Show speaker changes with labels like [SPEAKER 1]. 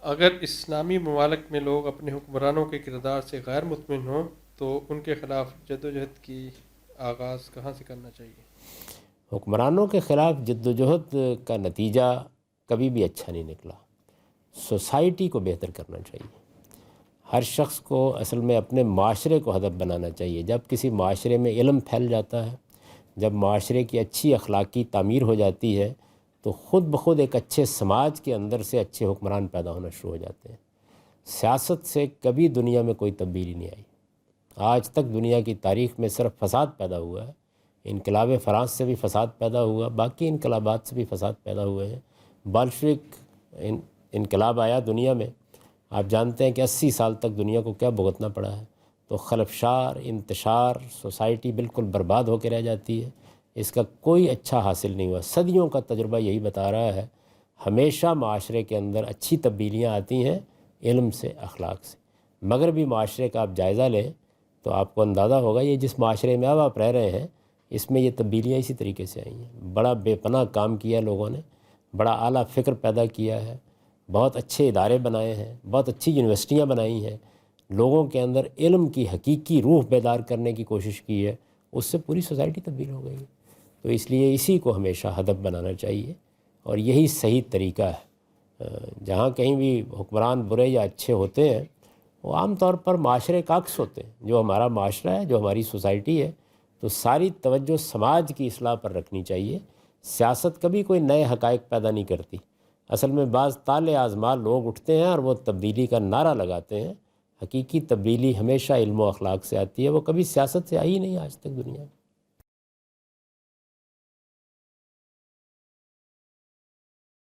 [SPEAKER 1] اگر اسلامی ممالک میں لوگ اپنے حکمرانوں کے کردار سے غیر مطمئن ہوں تو ان کے خلاف جدوجہد کی آغاز کہاں سے کرنا چاہیے؟
[SPEAKER 2] حکمرانوں کے خلاف جد و جہد کا نتیجہ کبھی بھی اچھا نہیں نکلا۔ سوسائٹی کو بہتر کرنا چاہیے۔ ہر شخص کو اصل میں اپنے معاشرے کو ہدف بنانا چاہیے۔ جب کسی معاشرے میں علم پھیل جاتا ہے، جب معاشرے کی اچھی اخلاقی تعمیر ہو جاتی ہے، تو خود بخود ایک اچھے سماج کے اندر سے اچھے حکمران پیدا ہونا شروع ہو جاتے ہیں۔ سیاست سے کبھی دنیا میں کوئی تبدیلی نہیں آئی۔ آج تک دنیا کی تاریخ میں صرف فساد پیدا ہوا ہے۔ انقلاب فرانس سے بھی فساد پیدا ہوا، باقی انقلابات سے بھی فساد پیدا ہوئے ہیں۔ بالشوک انقلاب آیا دنیا میں، آپ جانتے ہیں کہ 80 سال تک دنیا کو کیا بھگتنا پڑا ہے۔ تو خلفشار، انتشار، سوسائٹی بالکل برباد ہو کے رہ جاتی ہے۔ اس کا کوئی اچھا حاصل نہیں ہوا۔ صدیوں کا تجربہ یہی بتا رہا ہے، ہمیشہ معاشرے کے اندر اچھی تبدیلیاں آتی ہیں علم سے، اخلاق سے۔ مغربی معاشرے کا آپ جائزہ لیں تو آپ کو اندازہ ہوگا یہ جس معاشرے میں اب آپ رہ رہے ہیں، اس میں یہ تبدیلیاں اسی طریقے سے آئی ہیں۔ بڑا بے پناہ کام کیا لوگوں نے، بڑا اعلیٰ فکر پیدا کیا ہے، بہت اچھے ادارے بنائے ہیں، بہت اچھی یونیورسٹیاں بنائی ہیں، لوگوں کے اندر علم کی حقیقی روح بیدار کرنے کی کوشش کی ہے۔ اس سے پوری سوسائٹی تبدیل ہو گئی ہے۔ تو اس لیے اسی کو ہمیشہ ہدف بنانا چاہیے، اور یہی صحیح طریقہ ہے۔ جہاں کہیں بھی حکمران برے یا اچھے ہوتے ہیں، وہ عام طور پر معاشرے کا عکس ہوتے ہیں۔ جو ہمارا معاشرہ ہے، جو ہماری سوسائٹی ہے، تو ساری توجہ سماج کی اصلاح پر رکھنی چاہیے۔ سیاست کبھی کوئی نئے حقائق پیدا نہیں کرتی۔ اصل میں بعض طالع آزما لوگ اٹھتے ہیں اور وہ تبدیلی کا نعرہ لگاتے ہیں۔ حقیقی تبدیلی ہمیشہ علم و اخلاق سے آتی ہے، وہ کبھی سیاست سے آئی نہیں آج تک دنیا میں۔